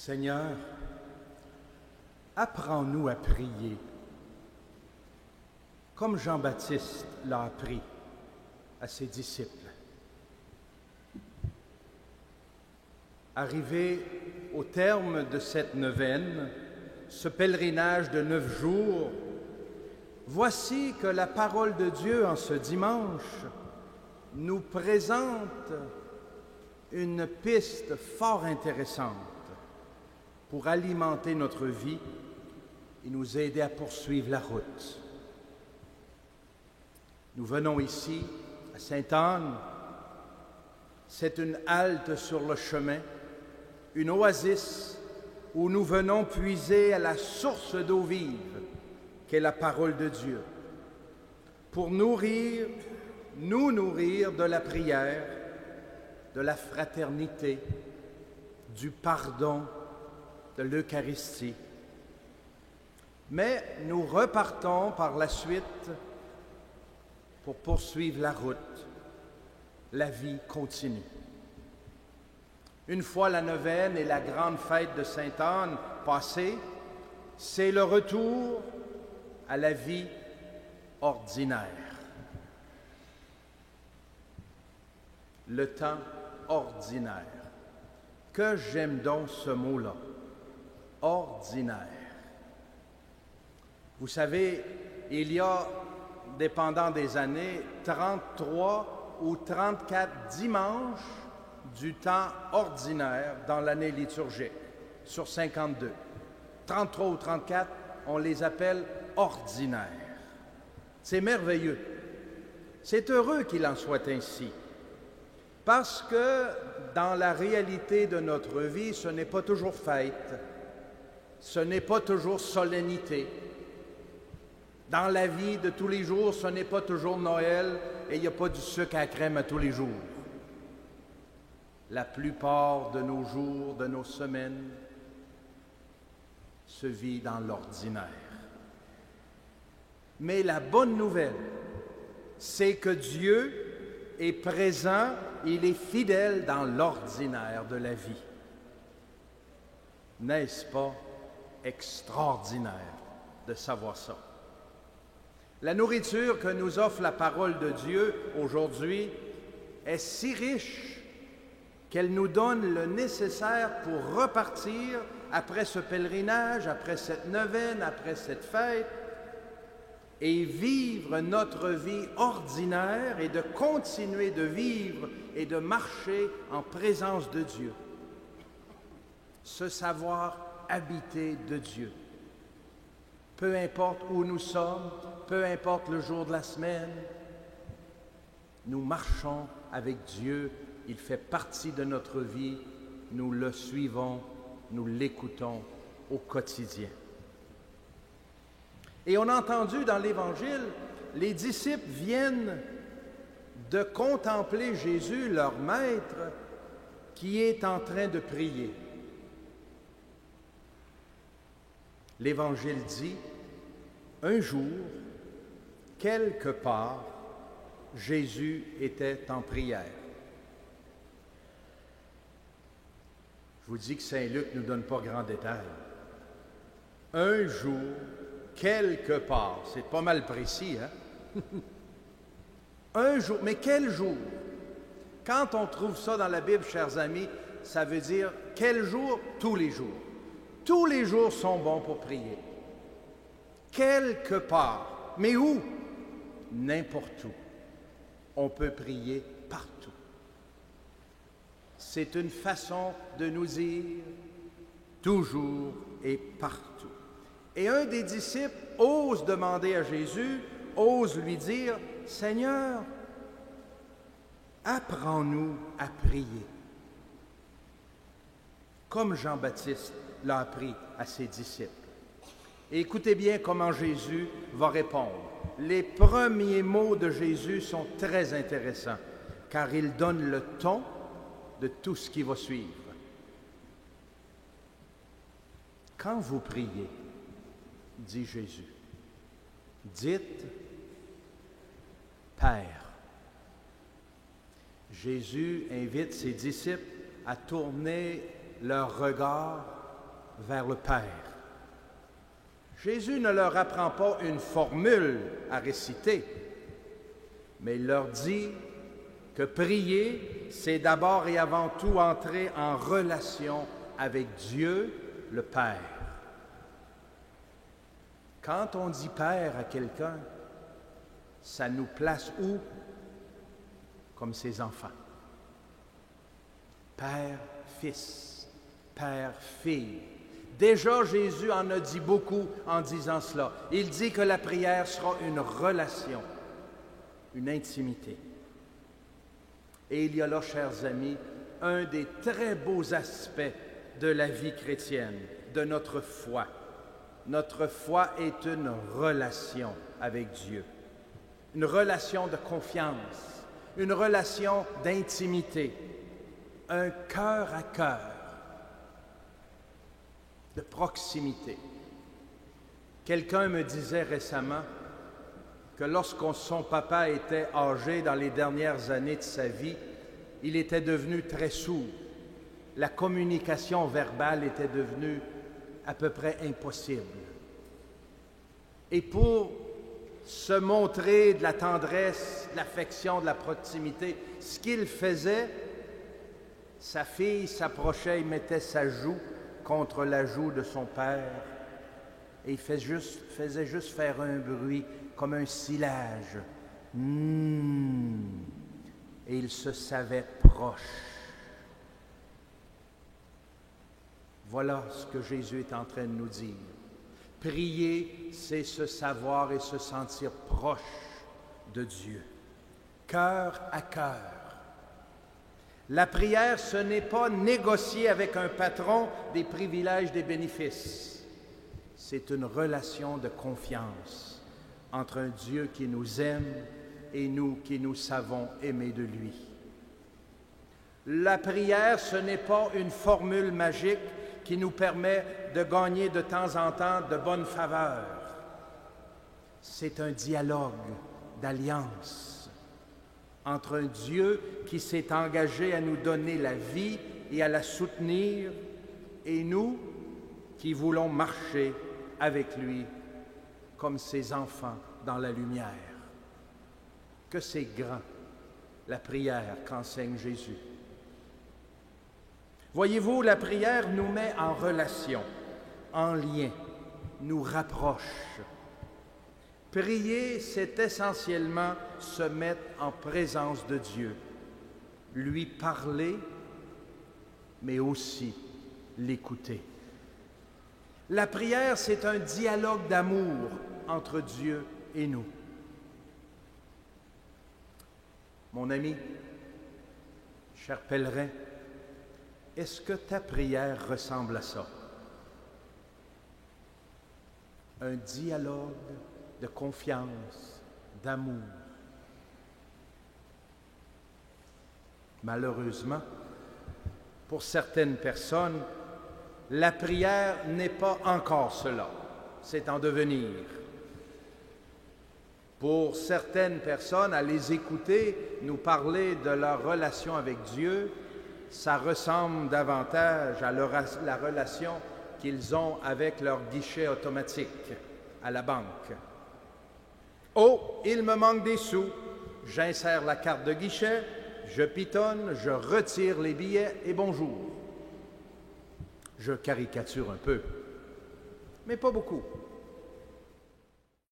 Seigneur, apprends-nous à prier, comme Jean-Baptiste l'a appris à ses disciples. Arrivé au terme de cette neuvaine, ce pèlerinage de 9 jours, voici que la parole de Dieu en ce dimanche nous présente une piste fort intéressante pour alimenter notre vie et nous aider à poursuivre la route. Nous venons ici, à Sainte-Anne. C'est une halte sur le chemin, une oasis où nous venons puiser à la source d'eau vive qu'est la parole de Dieu, pour nous nourrir de la prière, de la fraternité, du pardon, de l'Eucharistie. Mais nous repartons par la suite pour poursuivre la route. La vie continue. Une fois la neuvaine et la grande fête de Sainte-Anne passées, c'est le retour à la vie ordinaire. Le temps ordinaire. Que j'aime donc ce mot-là, ordinaire. Vous savez, il y a, dépendant des années, 33 ou 34 dimanches du temps ordinaire dans l'année liturgique, sur 52. 33 ou 34, on les appelle ordinaires. C'est merveilleux. C'est heureux qu'il en soit ainsi. Parce que dans la réalité de notre vie, ce n'est pas toujours fête, ce n'est pas toujours solennité. Dans la vie de tous les jours, ce n'est pas toujours Noël et il n'y a pas du sucre à la crème à tous les jours. La plupart de nos jours, de nos semaines, se vit dans l'ordinaire. Mais la bonne nouvelle, c'est que Dieu est présent, il est fidèle dans l'ordinaire de la vie. N'est-ce pas extraordinaire de savoir ça? La nourriture que nous offre la parole de Dieu aujourd'hui est si riche qu'elle nous donne le nécessaire pour repartir après ce pèlerinage, après cette neuvaine, après cette fête, et vivre notre vie ordinaire et de continuer de vivre et de marcher en présence de Dieu. Ce savoir habiter de Dieu. Peu importe où nous sommes, peu importe le jour de la semaine, nous marchons avec Dieu, il fait partie de notre vie, nous le suivons, nous l'écoutons au quotidien. Et on a entendu dans l'Évangile, les disciples viennent de contempler Jésus, leur maître, qui est en train de prier. L'Évangile dit, un jour, quelque part, Jésus était en prière. Je vous dis que Saint Luc ne nous donne pas grand détail. Un jour, quelque part, c'est pas mal précis, hein? Un jour, mais quel jour? Quand on trouve ça dans la Bible, chers amis, ça veut dire quel jour? Tous les jours. Tous les jours sont bons pour prier. Quelque part. Mais où? N'importe où. On peut prier partout. C'est une façon de nous dire toujours et partout. Et un des disciples ose demander à Jésus, ose lui dire, « Seigneur, apprends-nous à prier. » Comme Jean-Baptiste l'a appris à ses disciples. Et écoutez bien comment Jésus va répondre. Les premiers mots de Jésus sont très intéressants, car ils donnent le ton de tout ce qui va suivre. Quand vous priez, dit Jésus, dites « Père ». Jésus invite ses disciples à tourner leur regard vers le Père. Jésus ne leur apprend pas une formule à réciter, mais il leur dit que prier, c'est d'abord et avant tout entrer en relation avec Dieu, le Père. Quand on dit Père à quelqu'un, ça nous place où? Comme ses enfants. Père, Fils, Père, Fille. Déjà, Jésus en a dit beaucoup en disant cela. Il dit que la prière sera une relation, une intimité. Et il y a là, chers amis, un des très beaux aspects de la vie chrétienne, de notre foi. Notre foi est une relation avec Dieu, une relation de confiance, une relation d'intimité, un cœur à cœur, de proximité. Quelqu'un me disait récemment que lorsque son papa était âgé dans les dernières années de sa vie, il était devenu très sourd. La communication verbale était devenue à peu près impossible. Et pour se montrer de la tendresse, de l'affection, de la proximité, ce qu'il faisait, sa fille s'approchait et mettait sa joue contre la joue de son père et il faisait juste faire un bruit comme un silage. Et il se savait proche. Voilà ce que Jésus est en train de nous dire. Prier, c'est se savoir et se sentir proche de Dieu, cœur à cœur. La prière, ce n'est pas négocier avec un patron des privilèges, des bénéfices. C'est une relation de confiance entre un Dieu qui nous aime et nous qui nous savons aimer de lui. La prière, ce n'est pas une formule magique qui nous permet de gagner de temps en temps de bonnes faveurs. C'est un dialogue d'alliance entre un Dieu qui s'est engagé à nous donner la vie et à la soutenir, et nous qui voulons marcher avec lui comme ses enfants dans la lumière. Que c'est grand, la prière qu'enseigne Jésus. Voyez-vous, la prière nous met en relation, en lien, nous rapproche. Prier, c'est essentiellement se mettre en présence de Dieu, lui parler, mais aussi l'écouter. La prière, c'est un dialogue d'amour entre Dieu et nous. Mon ami, cher pèlerin, est-ce que ta prière ressemble à ça? Un dialogue de confiance, d'amour. Malheureusement, pour certaines personnes, la prière n'est pas encore cela. C'est en devenir. Pour certaines personnes, à les écouter nous parler de leur relation avec Dieu, ça ressemble davantage à la relation qu'ils ont avec leur guichet automatique à la banque. Oh, il me manque des sous. J'insère la carte de guichet, je pitonne, je retire les billets et bonjour. Je caricature un peu, mais pas beaucoup.